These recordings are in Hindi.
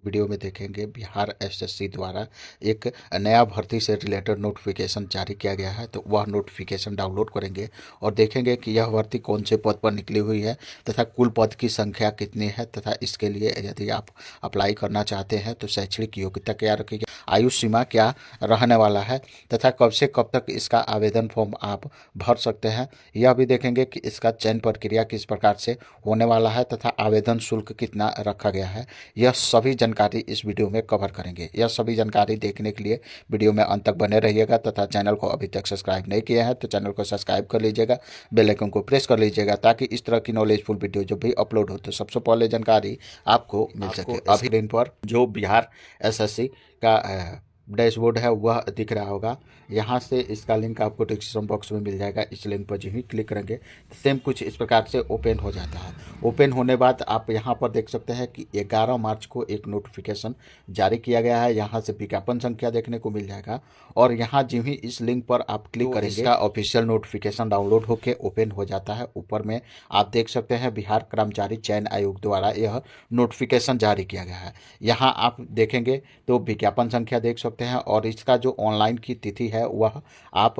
वीडियो में देखेंगे बिहार एसएससी द्वारा एक नया भर्ती से रिलेटेड नोटिफिकेशन जारी किया गया है। तो वह नोटिफिकेशन डाउनलोड करेंगे और देखेंगे कि यह भर्ती कौन से पद पर निकली हुई है तथा कुल पद की संख्या कितनी है तथा इसके लिए यदि आप अप्लाई करना चाहते हैं तो शैक्षणिक योग्यता क्या रखेगी, आयु सीमा क्या रहने वाला है तथा कब से कब तक इसका आवेदन फॉर्म आप भर सकते हैं। यह भी देखेंगे कि इसका चयन प्रक्रिया किस प्रकार से होने वाला है तथा आवेदन शुल्क कितना रखा गया है। यह सभी जानकारी इस वीडियो में कवर करेंगे। यह सभी जानकारी देखने के लिए वीडियो में अंत तक बने रहिएगा तथा चैनल को अभी तक सब्सक्राइब नहीं किया है तो चैनल को सब्सक्राइब कर लीजिएगा, बेल आइकन को प्रेस कर लीजिएगा ताकि इस तरह की नॉलेजफुल वीडियो जब भी अपलोड हो तो सबसे पहले जानकारी आपको मिल सके। अभी स्क्रीन पर जो बिहार एसएससी का डैशबोर्ड है वह दिख रहा होगा। यहाँ से इसका लिंक आपको डिस्क्रिप्शन बॉक्स में मिल जाएगा। इस लिंक पर जो ही क्लिक करेंगे सेम कुछ इस प्रकार से ओपन हो जाता है। ओपन होने बाद आप यहाँ पर देख सकते हैं कि 11 मार्च को एक नोटिफिकेशन जारी किया गया है। यहाँ से विज्ञापन संख्या देखने को मिल जाएगा और यहाँ जो ही इस लिंक पर आप क्लिक करेंगे इसका ऑफिशियल नोटिफिकेशन डाउनलोड होकर ओपन हो जाता है। ऊपर में आप देख सकते हैं बिहार कर्मचारी चयन आयोग द्वारा यह नोटिफिकेशन जारी किया गया है। यहाँ आप देखेंगे तो विज्ञापन संख्या देख सकते हैं और इसका जो ऑनलाइन की तिथि है वह आप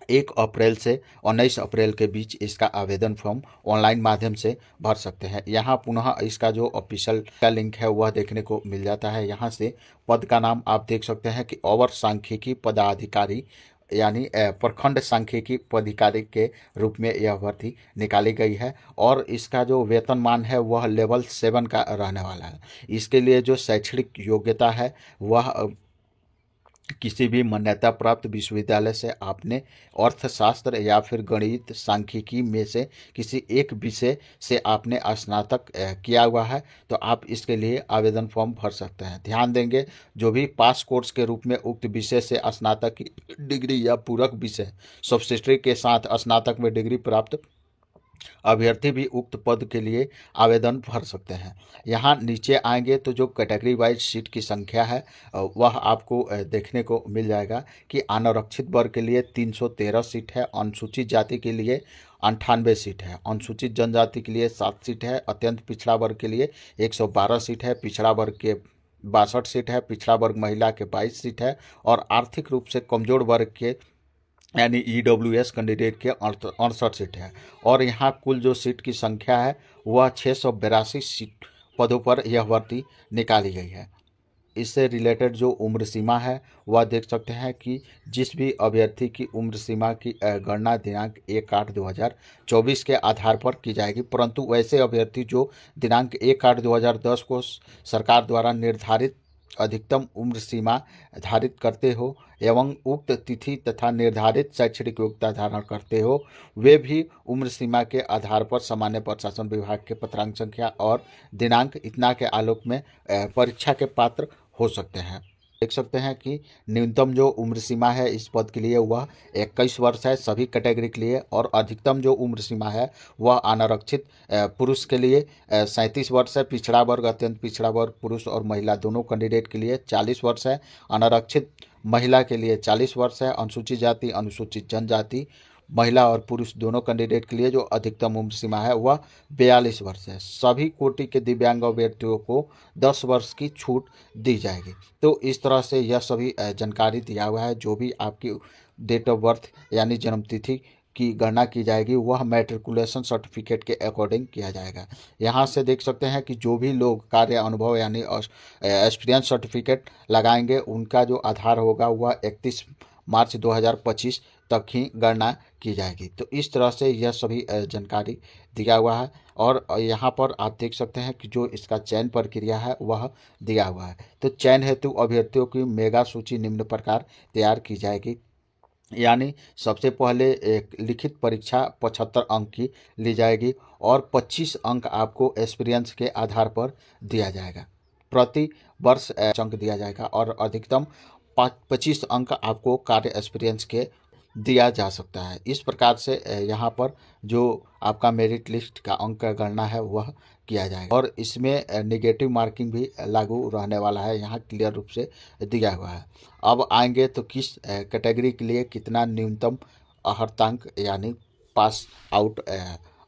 1 अप्रैल से 19 अप्रैल के बीच इसका आवेदन फॉर्म ऑनलाइन माध्यम से भर सकते हैं। यहाँ पुनः इसका जो ऑफिशियल का लिंक है वह देखने को मिल जाता है। यहाँ से पद का नाम आप देख सकते हैं कि अवर सांख्यिकी पदाधिकारी यानी प्रखंड सांख्यिकी पदाधिकारी के रूप में यह भर्ती निकाली गई है और इसका जो वेतनमान है वह लेवल 7 का रहने वाला है। इसके लिए जो शैक्षणिक योग्यता है वह किसी भी मान्यता प्राप्त विश्वविद्यालय से आपने अर्थशास्त्र या फिर गणित सांख्यिकी में से किसी एक विषय से आपने स्नातक किया हुआ है तो आप इसके लिए आवेदन फॉर्म भर सकते हैं। ध्यान देंगे जो भी पास कोर्स के रूप में उक्त विषय से स्नातक की डिग्री या पूरक विषय सब्सिडरी के साथ स्नातक में डिग्री प्राप्त अभ्यर्थी भी उक्त पद के लिए आवेदन भर सकते हैं। यहाँ नीचे आएंगे तो जो कैटेगरी वाइज सीट की संख्या है वह आपको देखने को मिल जाएगा कि अनारक्षित वर्ग के लिए 313 सीट है, अनुसूचित जाति के लिए 98 सीट है, अनुसूचित जनजाति के लिए 7 सीट है, अत्यंत पिछड़ा वर्ग के लिए 112 सीट है, पिछड़ा वर्ग के 62 सीट है, पिछड़ा वर्ग महिला के 22 सीट है और आर्थिक रूप से कमजोर वर्ग के यानी ईडब्ल्यूएस कैंडिडेट के 68 सीट है। और यहाँ कुल जो सीट की संख्या है वह 682 सीट पदों पर यह भर्ती निकाली गई है। इससे रिलेटेड जो उम्र सीमा है वह देख सकते हैं कि जिस भी अभ्यर्थी की उम्र सीमा की गणना दिनांक 1/8/2024 के आधार पर की जाएगी, परंतु वैसे अभ्यर्थी जो दिनांक 1/8/2010 को सरकार द्वारा निर्धारित अधिकतम उम्र सीमा धारित करते हो एवं उक्त तिथि तथा निर्धारित शैक्षणिक योग्यता धारण करते हो वे भी उम्र सीमा के आधार पर सामान्य प्रशासन विभाग के पत्रांक संख्या और दिनांक इतना के आलोक में परीक्षा के पात्र हो सकते हैं। देख सकते हैं कि न्यूनतम जो उम्र सीमा है इस पद के लिए वह 21 वर्ष है सभी कैटेगरी के लिए और अधिकतम जो उम्र सीमा है वह अनारक्षित पुरुष के लिए 37 वर्ष है, पिछड़ा वर्ग अत्यंत पिछड़ा वर्ग पुरुष और महिला दोनों कैंडिडेट के लिए 40 वर्ष है, अनारक्षित महिला के लिए 40 वर्ष है, अनुसूचित जाति अनुसूचित जनजाति महिला और पुरुष दोनों कैंडिडेट के लिए जो अधिकतम उम्र सीमा है वह 42 वर्ष है। सभी कोटि के दिव्यांग अभ्यर्थियों को 10 वर्ष की छूट दी जाएगी। तो इस तरह से यह सभी जानकारी दिया हुआ है। जो भी आपकी डेट ऑफ बर्थ यानी जन्मतिथि की गणना की जाएगी वह मैट्रिकुलेशन सर्टिफिकेट के अकॉर्डिंग किया जाएगा। यहाँ से देख सकते हैं कि जो भी लोग कार्य अनुभव यानी एक्सपीरियंस सर्टिफिकेट लगाएंगे उनका जो आधार होगा वह 31 मार्च 2025 तक ही गणना की जाएगी। तो इस तरह से यह सभी जानकारी दिया हुआ है और यहाँ पर आप देख सकते हैं कि जो इसका चयन प्रक्रिया है वह दिया हुआ है। तो चयन हेतु अभ्यर्थियों की मेगा सूची निम्न प्रकार तैयार की जाएगी। यानी सबसे पहले एक लिखित परीक्षा 75 अंक की ली जाएगी और 25 अंक आपको एक्सपीरियंस के आधार पर दिया जाएगा। प्रति वर्ष अंक दिया जाएगा और अधिकतम 25 अंक आपको कार्य एक्सपीरियंस के दिया जा सकता है। इस प्रकार से यहाँ पर जो आपका मेरिट लिस्ट का अंक का गणना है वह किया जाएगा और इसमें नेगेटिव मार्किंग भी लागू रहने वाला है, यहाँ क्लियर रूप से दिया हुआ है। अब आएंगे तो किस कैटेगरी के लिए कितना न्यूनतम अर्हतांक यानी पास आउट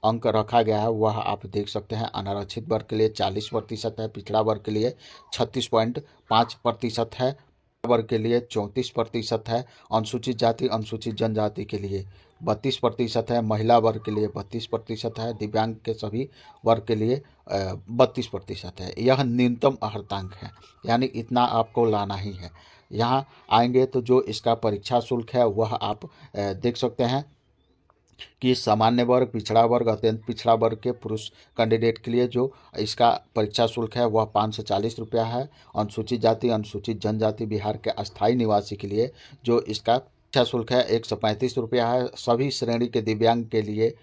अंक रखा गया है वह आप देख सकते हैं। अनारक्षित वर्ग के लिए 40% है, पिछड़ा वर्ग के लिए 36.5% है, वर्ग के लिए 34% है, अनुसूचित जाति अनुसूचित जनजाति के लिए 32% है, महिला वर्ग के लिए 32% है, दिव्यांग के सभी वर्ग के लिए 32% है। यह न्यूनतम अर्हतांक है, यानी इतना आपको लाना ही है। यहाँ आएंगे तो जो इसका परीक्षा शुल्क है वह आप देख सकते हैं कि सामान्य वर्ग, पिछड़ा वर्ग, अत्यंत पिछड़ा वर्ग के पुरुष कैंडिडेट के लिए जो इसका परीक्षा शुल्क है वह 540 रुपया है। अनुसूचित जाति अनुसूचित जनजाति बिहार के अस्थायी निवासी के लिए जो इसका परीक्षा शुल्क है 135 रुपया है। सभी श्रेणी के दिव्यांग के लिए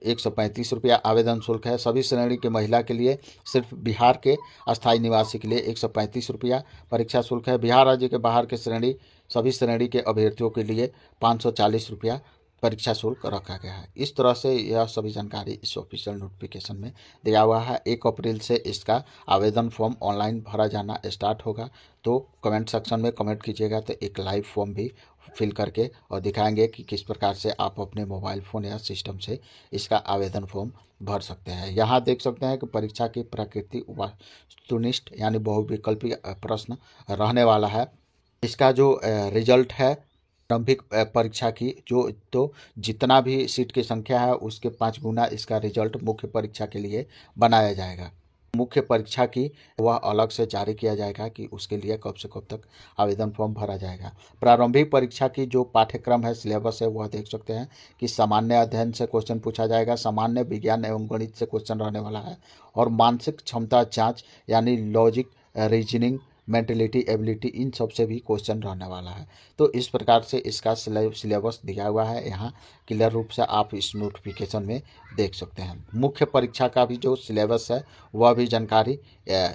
135 रुपया आवेदन शुल्क है। सभी श्रेणी के महिला के लिए, सिर्फ बिहार के अस्थायी निवासी के लिए 135 रुपया परीक्षा शुल्क है। बिहार राज्य के बाहर के सभी श्रेणी के अभ्यर्थियों के लिए 540 रुपया परीक्षा शुल्क रखा गया है। इस तरह से यह सभी जानकारी इस ऑफिशियल नोटिफिकेशन में दिया हुआ है। 1 अप्रैल से इसका आवेदन फॉर्म ऑनलाइन भरा जाना स्टार्ट होगा। तो कमेंट सेक्शन में कमेंट कीजिएगा तो एक लाइव फॉर्म भी फिल करके और दिखाएंगे कि किस प्रकार से आप अपने मोबाइल फ़ोन या सिस्टम से इसका आवेदन फॉर्म भर सकते हैं। यहाँ देख सकते हैं कि परीक्षा की प्रकृति वस्तुनिष्ठ यानी बहुविकल्पी प्रश्न रहने वाला है। इसका जो रिजल्ट है प्रारंभिक परीक्षा की तो जितना भी सीट की संख्या है उसके 5 गुना इसका रिजल्ट मुख्य परीक्षा के लिए बनाया जाएगा। मुख्य परीक्षा की वह अलग से जारी किया जाएगा कि उसके लिए कब से कब तक आवेदन फॉर्म भरा जाएगा। प्रारंभिक परीक्षा की जो पाठ्यक्रम है, सिलेबस है, वह देख सकते हैं कि सामान्य अध्ययन से क्वेश्चन पूछा जाएगा, सामान्य विज्ञान एवं गणित से क्वेश्चन रहने वाला है और मानसिक क्षमता जाँच यानी लॉजिक, रीजनिंग, मेंटलिटी, एबिलिटी, इन सब से भी क्वेश्चन रहने वाला है। तो इस प्रकार से इसका सिलेबस दिया हुआ है, यहाँ क्लियर रूप से आप इस नोटिफिकेशन में देख सकते हैं। मुख्य परीक्षा का भी जो सिलेबस है वह भी जानकारी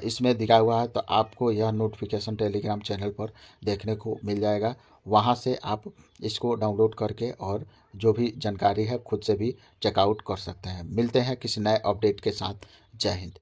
इसमें दिया हुआ है। तो आपको यह नोटिफिकेशन टेलीग्राम चैनल पर देखने को मिल जाएगा। वहाँ से आप इसको डाउनलोड करके और जो भी जानकारी है खुद से भी चेकआउट कर सकते हैं। मिलते हैं किसी नए अपडेट के साथ। जय हिंद।